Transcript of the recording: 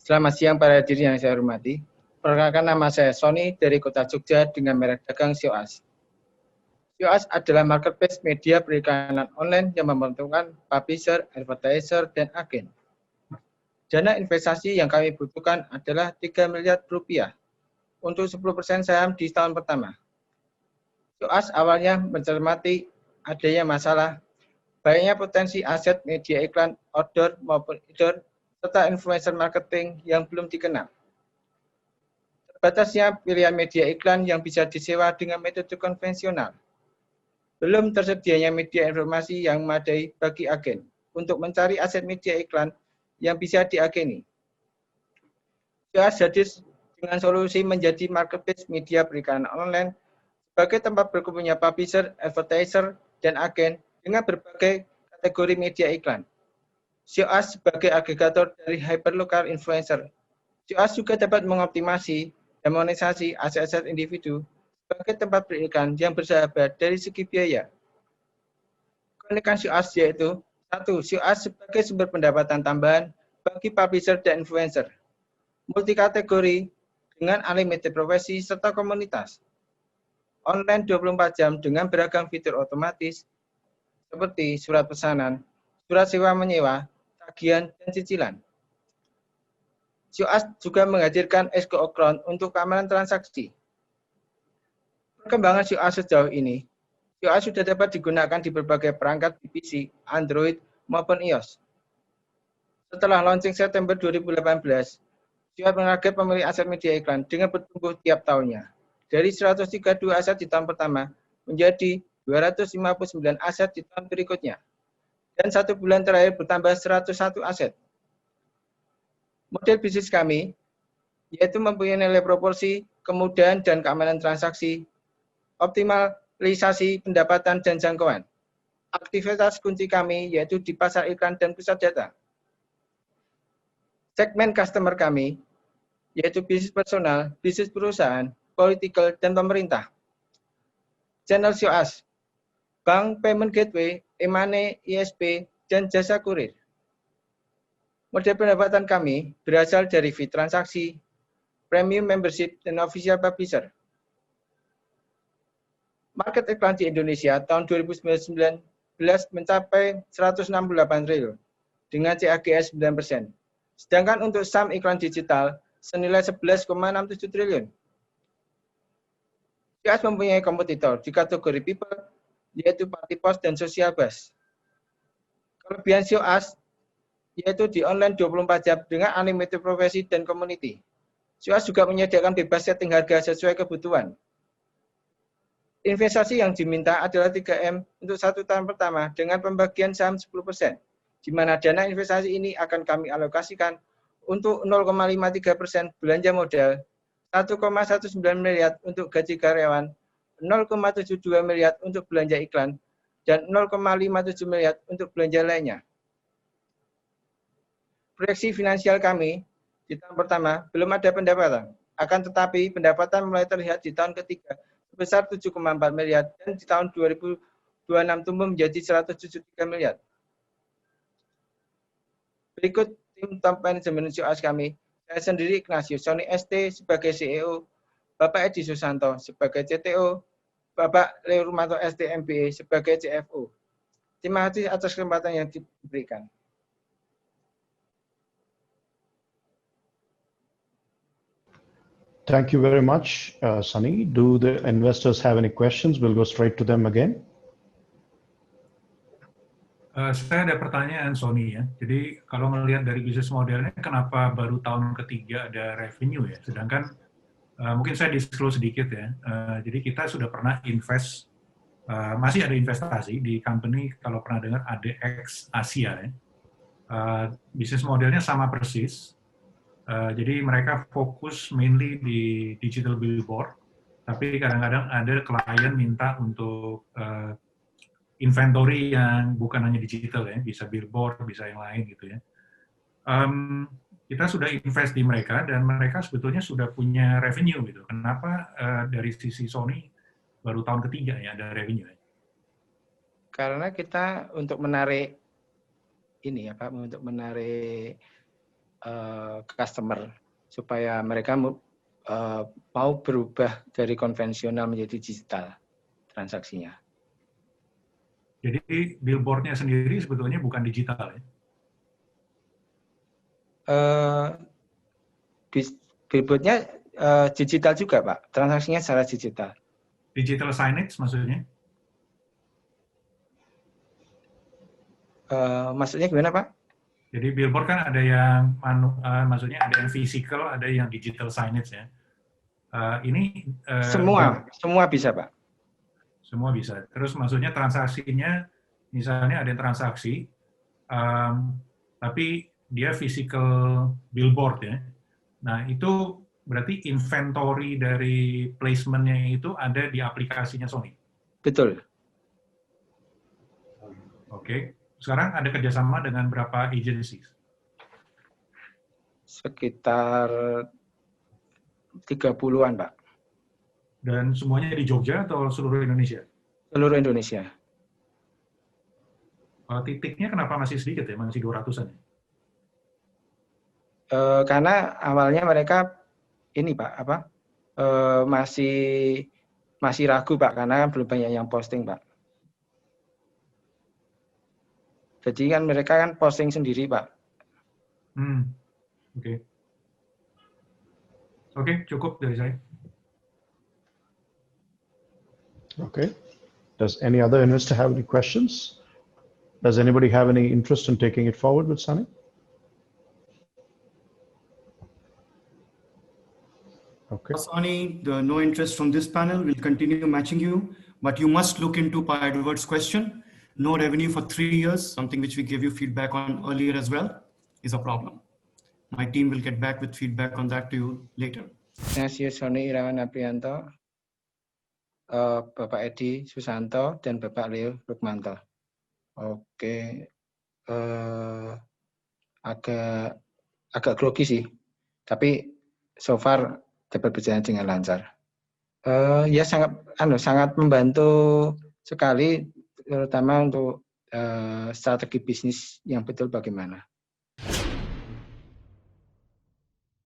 Selamat siang para hadirin yang saya hormati. Perkenalkan, nama saya Sony dari Kota Jogja dengan merek dagang SIOAS. SIOAS adalah marketplace media periklanan online yang membentukkan publisher, advertiser, dan agen. Dana investasi yang kami butuhkan adalah 3 miliar rupiah untuk 10% saham di tahun pertama. SIOAS awalnya mencermati adanya masalah, banyaknya potensi aset media iklan, outdoor maupun indoor, serta influencer marketing yang belum dikenal. Terbatasnya pilihan media iklan yang bisa disewa dengan metode konvensional. Belum tersedianya media informasi yang memadai bagi agen untuk mencari aset media iklan yang bisa diageni. SIOAS hadir dengan solusi menjadi marketplace media periklanan online sebagai tempat berkumpulnya publisher, advertiser, dan agen dengan berbagai kategori media iklan. SIOAS sebagai agregator dari hyperlocal influencer. SIOAS juga dapat mengoptimasi dan monetisasi aset-aset individu sebagai tempat beriklan yang bersahabat dari segi biaya. Keunikan SIOAS yaitu 1. SIOAS sebagai sumber pendapatan tambahan bagi publisher dan influencer. Multikategori dengan unlimited profesi serta komunitas. Online 24 jam dengan beragam fitur otomatis seperti surat pesanan, surat sewa menyewa, tagihan, dan cicilan. SIOAS juga menghadirkan escrow account untuk keamanan transaksi. Perkembangan SIOAS sejauh ini, SIOAS sudah dapat digunakan di berbagai perangkat di PC, Android, maupun iOS. Setelah launching September 2018, SIOAS menarget pemilik aset media iklan dengan bertumbuh tiap tahunnya. Dari 132 aset di tahun pertama menjadi 259 aset di tahun berikutnya. Dan 1 bulan terakhir bertambah 101 aset. Model bisnis kami yaitu mempunyai nilai proporsi, kemudahan dan keamanan transaksi, optimalisasi pendapatan dan jangkauan. Aktivitas kunci kami yaitu di pasar iklan dan pusat data. Segmen customer kami yaitu bisnis personal, bisnis perusahaan, political, dan pemerintah. Channel SIOAS, bank, payment gateway, e-money, ISP, dan jasa kurir. Model pendapatan kami berasal dari fee transaksi, premium membership, dan official publisher. Market iklan di Indonesia tahun 2019 mencapai 168 triliun dengan CAGR 9%. Sedangkan untuk saham iklan digital senilai 11,67 triliun. SIOAS mempunyai kompetitor di kategori people, yaitu Party Post dan Social Buzz. Kelebihan SIOAS yaitu di online 24 jam dengan unlimited profesi dan community. SIOAS juga menyediakan bebas setting harga sesuai kebutuhan. Investasi yang diminta adalah 3M untuk 1 tahun pertama dengan pembagian saham 10%, di mana dana investasi ini akan kami alokasikan untuk 0,53% belanja modal, 1,19 miliar untuk gaji karyawan, 0,72 miliar untuk belanja iklan, dan 0,57 miliar untuk belanja lainnya. Proyeksi finansial kami di tahun pertama belum ada pendapatan, akan tetapi pendapatan mulai terlihat di tahun ketiga sebesar 7,4 miliar dan di tahun 2026 tumbuh menjadi 173 miliar. Berikut tim top manajemen SIOAS kami. Saya sendiri Ignatius Sony ST sebagai CEO, Bapak Edi Susanto sebagai CTO, Bapak Leo Rumanto ST MBA sebagai CFO. Terima kasih atas kesempatan yang diberikan. Thank you very much, Sunny. Do the investors have any questions? We'll go straight to them again. Saya ada pertanyaan, Sony ya. Jadi kalau melihat dari bisnis modelnya, kenapa baru tahun ketiga ada revenue ya? Sedangkan mungkin saya disclose sedikit ya. Jadi kita sudah pernah invest, masih ada investasi di company kalau pernah dengar ADX Asia ya. Bisnis modelnya sama persis. Jadi mereka fokus mainly di digital billboard, tapi kadang-kadang ada klien minta untuk inventory yang bukan hanya digital ya, bisa billboard, bisa yang lain gitu ya. Kita sudah invest di mereka dan mereka sebetulnya sudah punya revenue gitu. Kenapa dari sisi Sony baru tahun ketiga ya ada revenue? Ya? Karena kita untuk menarik ini ya Pak, untuk menarik customer supaya mereka mau berubah dari konvensional menjadi digital transaksinya. Jadi billboardnya sendiri sebetulnya bukan digital ya? Billboardnya digital juga Pak, transaksinya secara digital. Digital signage maksudnya? Maksudnya gimana Pak? Jadi billboard kan ada yang maksudnya ada yang physical, ada yang digital signage ya. Ini semua bisa Pak. Semua bisa. Terus maksudnya transaksinya, misalnya ada yang transaksi, tapi dia physical billboard ya. Nah itu berarti inventory dari placement-nya itu ada di aplikasinya Sony. Betul. Oke. Sekarang ada kerjasama dengan berapa agency? Sekitar 30-an, Pak. Dan semuanya di Jogja atau seluruh Indonesia? Seluruh Indonesia. Titiknya kenapa masih sedikit ya? Masih 200-an ya? Karena awalnya mereka ini Pak, masih ragu Pak, karena belum banyak yang posting Pak. Jadi kan mereka kan posting sendiri Pak. Oke. Oke, cukup dari saya. Okay. Does any other investor have any questions? Does anybody have any interest in taking it forward with Sunny? Okay. Sunny, the no interest from this panel will continue matching you, but you must look into Pi Edwards' question. No revenue for 3 years, something which we gave you feedback on earlier as well, is a problem. My team will get back with feedback on that to you later. Terima kasih Sony Irawan Aprianto, Bapak Edi Susanto, dan Bapak Leo Rukmanto. Oke, agak grogi sih, tapi so far dapat berjalan dengan lancar. Ya sangat membantu sekali, terutama untuk strategi bisnis yang betul bagaimana.